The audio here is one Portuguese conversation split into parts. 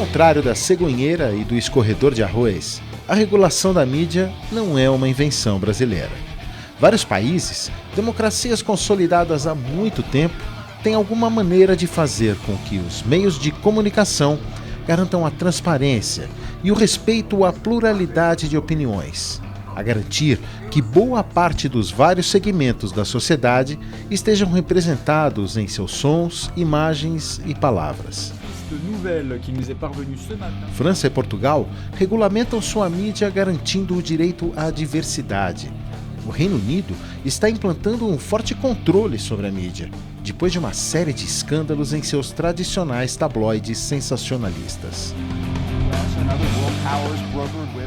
contrário da cegonheira e do escorredor de arroz, a regulação da mídia não é uma invenção brasileira. Vários países, democracias consolidadas há muito tempo, têm alguma maneira de fazer com que os meios de comunicação garantam a transparência e o respeito à pluralidade de opiniões, a garantir que boa parte dos vários segmentos da sociedade estejam representados em seus sons, imagens e palavras. França e Portugal regulamentam sua mídia garantindo o direito à diversidade. O Reino Unido está implantando um forte controle sobre a mídia, depois de uma série de escândalos em seus tradicionais tabloides sensacionalistas.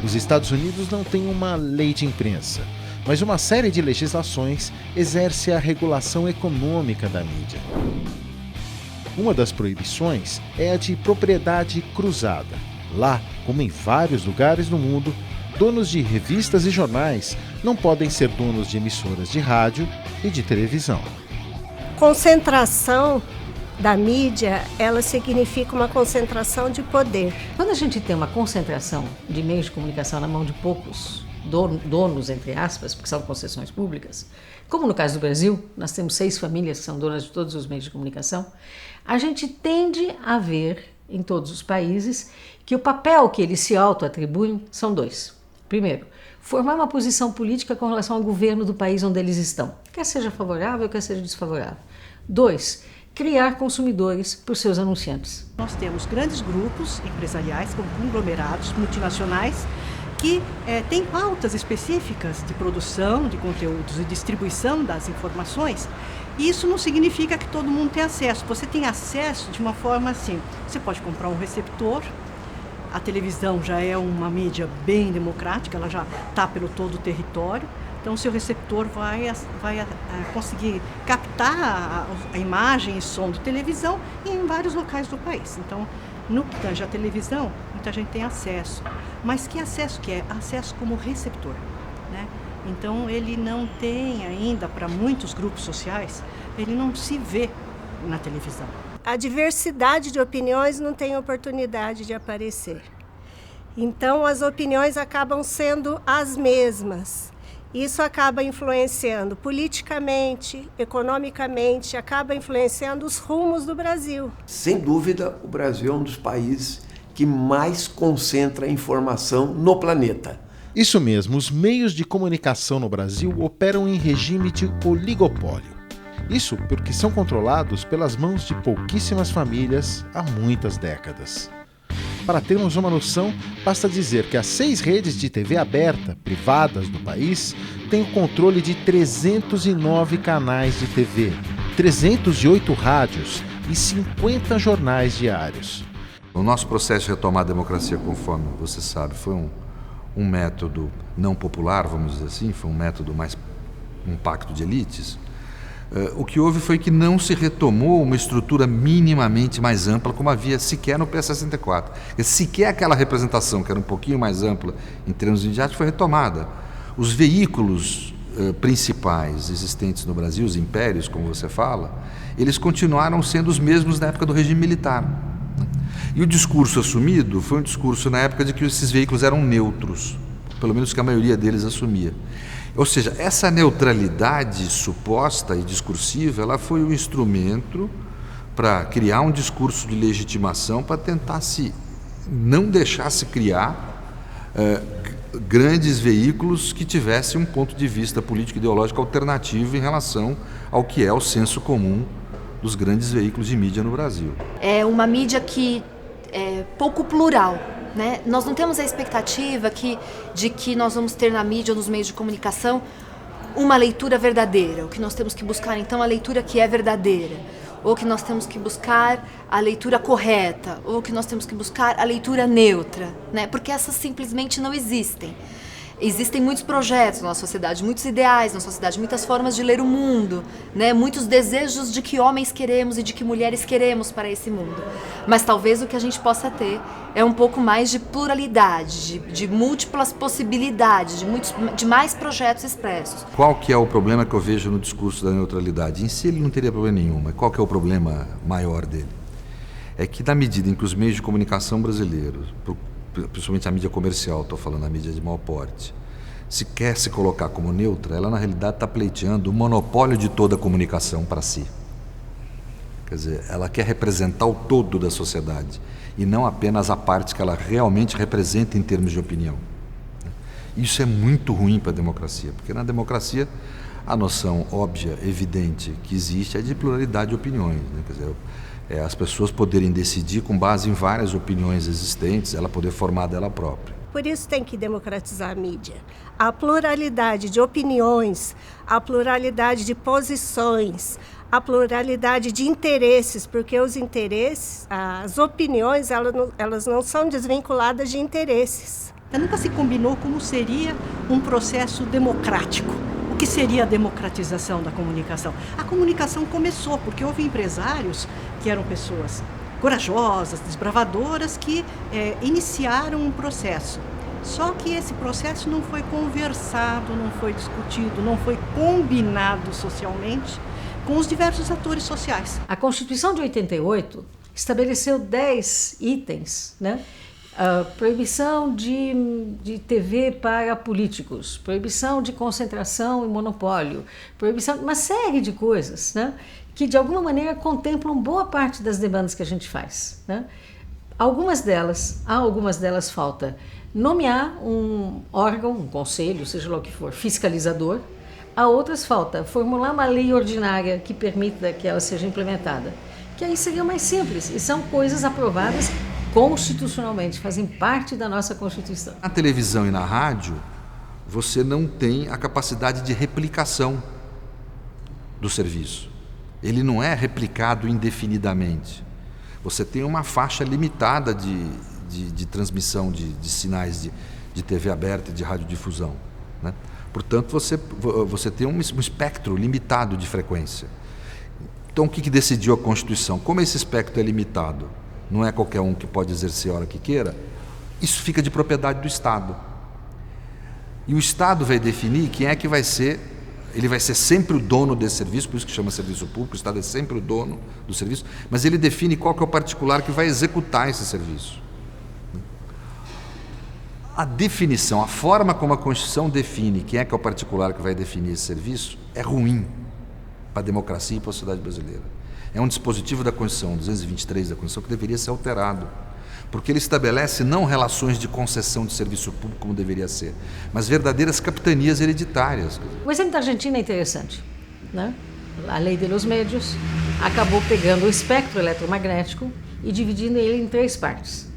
Os Estados Unidos não têm uma lei de imprensa, mas uma série de legislações exerce a regulação econômica da mídia. Uma das proibições é a de propriedade cruzada. Lá, como em vários lugares do mundo, donos de revistas e jornais não podem ser donos de emissoras de rádio e de televisão. Concentração da mídia, ela significa uma concentração de poder. Quando a gente tem uma concentração de meios de comunicação na mão de poucos donos, entre aspas, porque são concessões públicas, como no caso do Brasil, nós temos 6 famílias que são donas de todos os meios de comunicação, a gente tende a ver em todos os países que o papel que eles se auto-atribuem são 2. Primeiro, formar uma posição política com relação ao governo do país onde eles estão, quer seja favorável, quer seja desfavorável. 2, criar consumidores por seus anunciantes. Nós temos grandes grupos empresariais, como conglomerados multinacionais, que têm pautas específicas de produção de conteúdos e distribuição das informações. E isso não significa que todo mundo tem acesso. Você tem acesso de uma forma assim, você pode comprar um receptor. A televisão já é uma mídia bem democrática, ela já está pelo todo o território. Então, o seu receptor vai conseguir captar a imagem e som de televisão em vários locais do país. Então, no que tange a televisão, muita gente tem acesso. Mas que acesso que é? Acesso como receptor, né? Então, ele não tem ainda, para muitos grupos sociais, ele não se vê na televisão. A diversidade de opiniões não tem oportunidade de aparecer. Então, as opiniões acabam sendo as mesmas. Isso acaba influenciando politicamente, economicamente, acaba influenciando os rumos do Brasil. Sem dúvida, o Brasil é um dos países que mais concentra informação no planeta. Isso mesmo, os meios de comunicação no Brasil operam em regime de oligopólio. Isso porque são controlados pelas mãos de pouquíssimas famílias há muitas décadas. Para termos uma noção, basta dizer que as 6 redes de TV aberta, privadas do país, têm o controle de 309 canais de TV, 308 rádios e 50 jornais diários. O nosso processo de retomar a democracia, conforme você sabe, foi um método não popular, vamos dizer assim, foi um método mais um pacto de elites. O que houve foi que não se retomou uma estrutura minimamente mais ampla como havia sequer no PS64. Sequer aquela representação que era um pouquinho mais ampla em termos midiáticos foi retomada. Os veículos principais existentes no Brasil, os impérios, como você fala, eles continuaram sendo os mesmos na época do regime militar. E o discurso assumido foi um discurso na época de que esses veículos eram neutros, pelo menos que a maioria deles assumia. Ou seja, essa neutralidade suposta e discursiva, ela foi um instrumento para criar um discurso de legitimação para tentar não deixar se criar grandes veículos que tivessem um ponto de vista político e ideológico alternativo em relação ao que é o senso comum dos grandes veículos de mídia no Brasil. É uma mídia que é pouco plural. Né? Nós não temos a expectativa de que nós vamos ter na mídia ou nos meios de comunicação uma leitura verdadeira. O que nós temos que buscar, então, a leitura que é verdadeira. Ou que nós temos que buscar a leitura correta. Ou que nós temos que buscar a leitura neutra. Né? Porque essas simplesmente não existem. Existem muitos projetos na sociedade, muitos ideais na sociedade, muitas formas de ler o mundo, né? Muitos desejos de que homens queremos e de que mulheres queremos para esse mundo. Mas talvez o que a gente possa ter é um pouco mais de pluralidade, de múltiplas possibilidades, de mais projetos expressos. Qual que é o problema que eu vejo no discurso da neutralidade? Em si ele não teria problema nenhum, mas qual que é o problema maior dele? é que na medida em que os meios de comunicação brasileiros, principalmente a mídia comercial, estou falando a mídia de maior porte, se quer se colocar como neutra, ela na realidade está pleiteando o monopólio de toda a comunicação para si. Quer dizer, ela quer representar o todo da sociedade e não apenas a parte que ela realmente representa em termos de opinião. Isso é muito ruim para a democracia, porque na democracia a noção óbvia, evidente que existe é de pluralidade de opiniões, né? Quer dizer, as pessoas poderem decidir com base em várias opiniões existentes, ela poder formar dela própria. Por isso tem que democratizar a mídia. A pluralidade de opiniões, a pluralidade de posições, a pluralidade de interesses, porque os interesses, as opiniões, elas não são desvinculadas de interesses. Nunca se combinou como seria um processo democrático. O que seria a democratização da comunicação? A comunicação começou porque houve empresários que eram pessoas corajosas, desbravadoras, que iniciaram um processo. Só que esse processo não foi conversado, não foi discutido, não foi combinado socialmente com os diversos atores sociais. A Constituição de 88 estabeleceu 10 itens, né? Proibição de TV para políticos, proibição de concentração e monopólio, proibição de uma série de coisas, né, que de alguma maneira contemplam boa parte das demandas que a gente faz, né? Algumas delas falta nomear um órgão, um conselho, seja lá o que for, fiscalizador. A outras falta formular uma lei ordinária que permita que ela seja implementada, que aí seria mais simples, e são coisas aprovadas constitucionalmente, fazem parte da nossa Constituição. Na televisão e na rádio, você não tem a capacidade de replicação do serviço. Ele não é replicado indefinidamente. Você tem uma faixa limitada de transmissão de sinais de TV aberta e de radiodifusão, né? Portanto, você tem um espectro limitado de frequência. Então, o que decidiu a Constituição? Como esse espectro é limitado, não é qualquer um que pode exercer a hora que queira, isso fica de propriedade do Estado. E o Estado vai definir quem é que vai ser, ele vai ser sempre o dono desse serviço, por isso que chama serviço público, o Estado é sempre o dono do serviço, mas ele define qual que é o particular que vai executar esse serviço. A definição, a forma como a Constituição define quem é que é o particular que vai definir esse serviço é ruim para a democracia e para a sociedade brasileira. É um dispositivo da Constituição, 223 da Constituição, que deveria ser alterado, porque ele estabelece não relações de concessão de serviço público como deveria ser, mas verdadeiras capitanias hereditárias. O exemplo da Argentina é interessante, né? A lei de los médios acabou pegando o espectro eletromagnético e dividindo ele em 3 partes.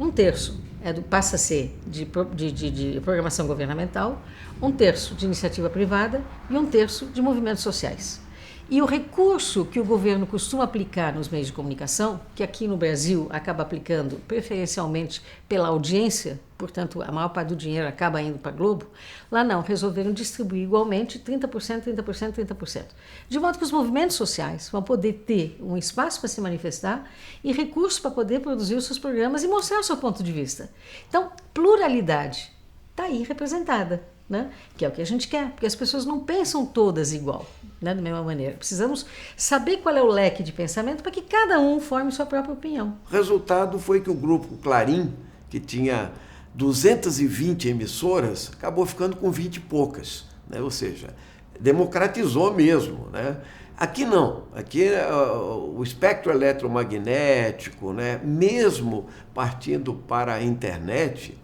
1/3 passa a ser de programação governamental, 1/3 de iniciativa privada e 1/3 de movimentos sociais. E o recurso que o governo costuma aplicar nos meios de comunicação, que aqui no Brasil acaba aplicando preferencialmente pela audiência, portanto a maior parte do dinheiro acaba indo para a Globo, lá não, resolveram distribuir igualmente 30%, 30%, 30%. De modo que os movimentos sociais vão poder ter um espaço para se manifestar e recursos para poder produzir os seus programas e mostrar o seu ponto de vista. Então, pluralidade está aí representada, né? Que é o que a gente quer, porque as pessoas não pensam todas igual, né? Da mesma maneira. Precisamos saber qual é o leque de pensamento para que cada um forme sua própria opinião. O resultado foi que o grupo Clarim, que tinha 220 emissoras, acabou ficando com 20 e poucas, né? Ou seja, democratizou mesmo, né? Aqui não, aqui o espectro eletromagnético, né? Mesmo partindo para a internet,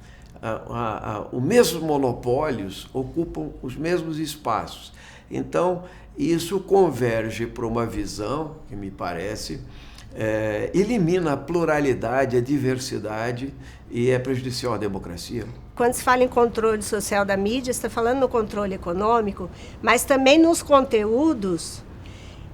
os mesmos monopólios ocupam os mesmos espaços. Então, isso converge para uma visão que me parece elimina a pluralidade, a diversidade e é prejudicial à democracia. Quando se fala em controle social da mídia, você está falando no controle econômico, mas também nos conteúdos,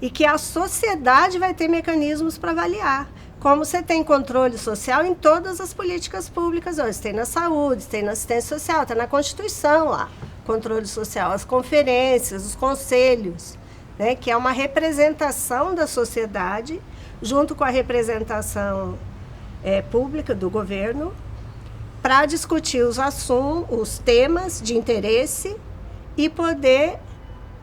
e que a sociedade vai ter mecanismos para avaliar. Como você tem controle social em todas as políticas públicas hoje. Tem na saúde, tem na assistência social, está na Constituição lá, controle social, as conferências, os conselhos, né, que é uma representação da sociedade, junto com a representação pública do governo, para discutir os assuntos, os temas de interesse e poder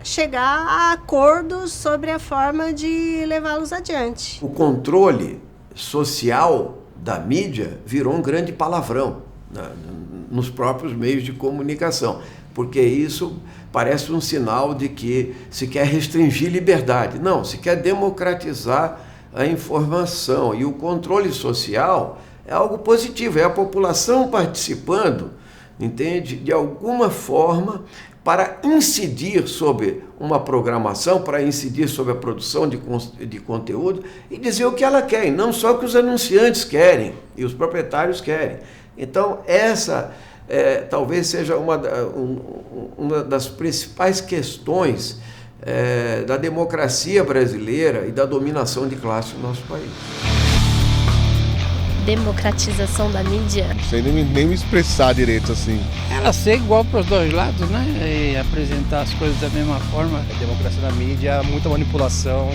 chegar a acordos sobre a forma de levá-los adiante. O controle social da mídia virou um grande palavrão, né, nos próprios meios de comunicação, porque isso parece um sinal de que se quer restringir liberdade. Não, se quer democratizar a informação, e o controle social é algo positivo, é a população participando, entende, de alguma forma, para incidir sobre uma programação, para incidir sobre a produção de conteúdo e dizer o que ela quer, e não só o que os anunciantes querem e os proprietários querem. Então, essa talvez seja uma das principais questões da democracia brasileira e da dominação de classe no nosso país. Democratização da mídia? Não sei nem me expressar direito assim. Ela ser igual para os dois lados, né? E apresentar as coisas da mesma forma. A democracia da mídia, muita manipulação.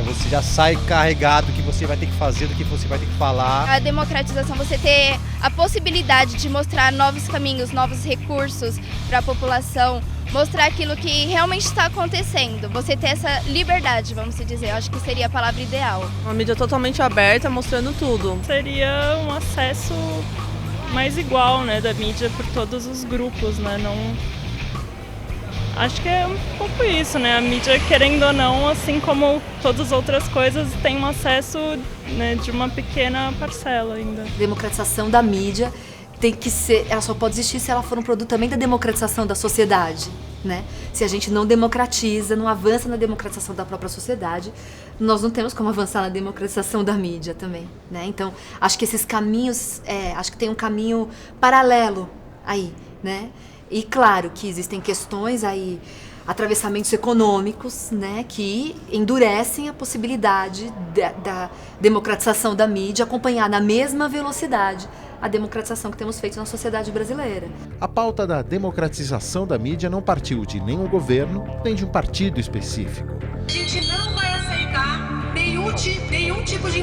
Você já sai carregado do que você vai ter que fazer, do que você vai ter que falar. A democratização, você ter a possibilidade de mostrar novos caminhos, novos recursos para a população, mostrar aquilo que realmente está acontecendo. Você ter essa liberdade, vamos dizer, eu acho que seria a palavra ideal. Uma mídia totalmente aberta, mostrando tudo. Seria um acesso mais igual, né, da mídia por todos os grupos, né? Não... Acho que é um pouco isso, né? A mídia, querendo ou não, assim como todas as outras coisas, tem um acesso, né, de uma pequena parcela ainda. Democratização da mídia tem que ser, ela só pode existir se ela for um produto também da democratização da sociedade, né? Se a gente não democratiza, não avança na democratização da própria sociedade, nós não temos como avançar na democratização da mídia também, né? Então, acho que esses caminhos, acho que tem um caminho paralelo aí, né? E claro que existem questões aí, atravessamentos econômicos, né, que endurecem a possibilidade da democratização da mídia acompanhar na mesma velocidade a democratização que temos feito na sociedade brasileira. A pauta da democratização da mídia não partiu de nenhum governo, nem de um partido específico. A gente não vai aceitar nenhum tipo de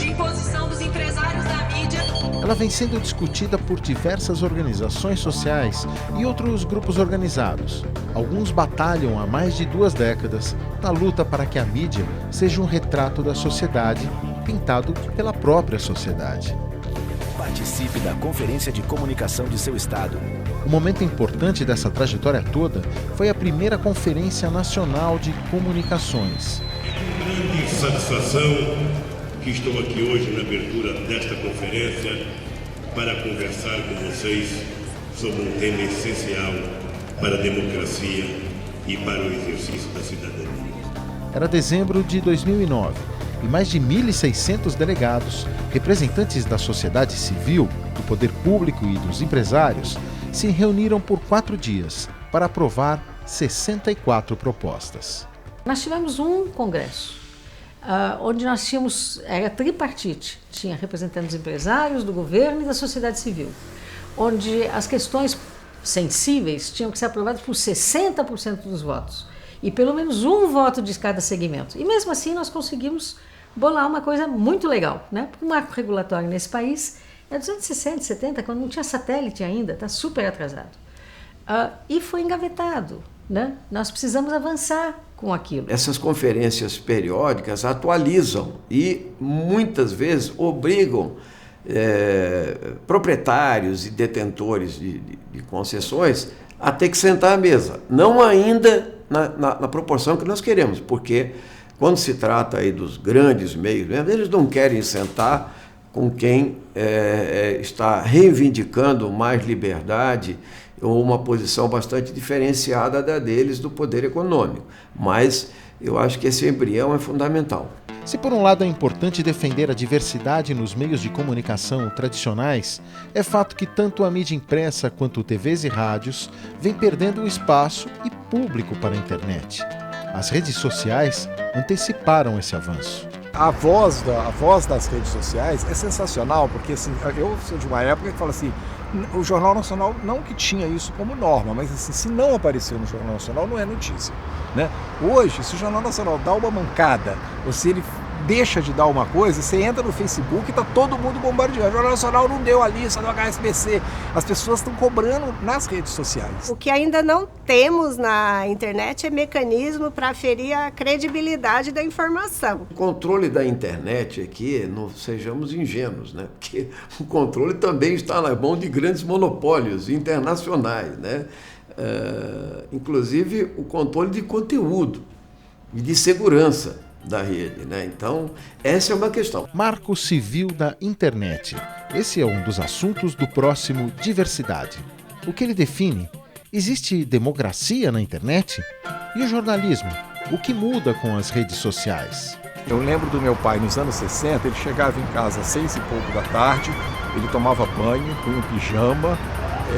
imposição dos empresários da mídia. Ela vem sendo discutida por diversas organizações sociais e outros grupos organizados. Alguns batalham há mais de 2 décadas na luta para que a mídia seja um retrato da sociedade, pintado pela própria sociedade. Participe da Conferência de Comunicação de seu estado. Um momento importante dessa trajetória toda foi a primeira Conferência Nacional de Comunicações. Com grande satisfação que estou aqui hoje na abertura desta conferência para conversar com vocês sobre um tema essencial para a democracia e para o exercício da cidadania. Era dezembro de 2009 e mais de 1.600 delegados, representantes da sociedade civil, do poder público e dos empresários, se reuniram por 4 dias para aprovar 64 propostas. Nós tivemos um congresso, onde nós tínhamos, era tripartite, tinha representantes empresários, do governo e da sociedade civil, onde as questões sensíveis tinham que ser aprovadas por 60% dos votos, e pelo menos um voto de cada segmento. E mesmo assim nós conseguimos bolar uma coisa muito legal, né? Porque o marco regulatório nesse país é dos anos 60, 70, quando não tinha satélite ainda, está super atrasado. E foi engavetado, né? Nós precisamos avançar com aquilo. Essas conferências periódicas atualizam e muitas vezes obrigam proprietários e detentores de concessões a ter que sentar à mesa. Não ainda na proporção que nós queremos, porque quando se trata aí dos grandes meios, eles não querem sentar com quem está reivindicando mais liberdade ou uma posição bastante diferenciada da deles do poder econômico. Mas eu acho que esse embrião é fundamental. Se por um lado é importante defender a diversidade nos meios de comunicação tradicionais, é fato que tanto a mídia impressa quanto TVs e rádios vêm perdendo espaço e público para a internet. As redes sociais anteciparam esse avanço. A voz das redes sociais é sensacional, porque assim, eu sou de uma época que fala assim, o Jornal Nacional não que tinha isso como norma, mas assim, se não apareceu no Jornal Nacional não é notícia, né? Hoje, se o Jornal Nacional dá uma mancada, ou se ele deixa de dar uma coisa, você entra no Facebook e está todo mundo bombardeando. O Jornal Nacional não deu a lista do HSBC. As pessoas estão cobrando nas redes sociais. O que ainda não temos na internet é mecanismo para aferir a credibilidade da informação. O controle da internet aqui, não sejamos ingênuos, né? Porque o controle também está na mão de grandes monopólios internacionais, né? Inclusive o controle de conteúdo e de segurança da rede, né? Então, essa é uma questão. Marco Civil da Internet. Esse é um dos assuntos do próximo Diversidade. O que ele define? Existe democracia na internet? E o jornalismo? O que muda com as redes sociais? Eu lembro do meu pai nos anos 60, ele chegava em casa às 6 e pouco da tarde, ele tomava banho, punha um pijama,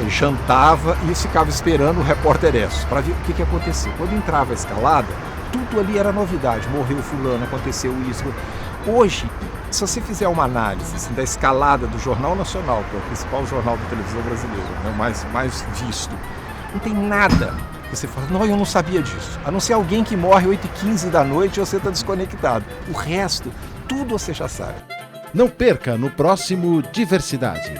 jantava e ficava esperando o repórter Esso para ver o que acontecia. Quando entrava a escalada, tudo ali era novidade. Morreu fulano, aconteceu isso. Hoje, se você fizer uma análise assim, da escalada do Jornal Nacional, que é o principal jornal da televisão brasileira, né, mais visto, não tem nada que você fala, não, eu não sabia disso. A não ser alguém que morre 8h15 da noite e você está desconectado. O resto, tudo você já sabe. Não perca no próximo Diversidade.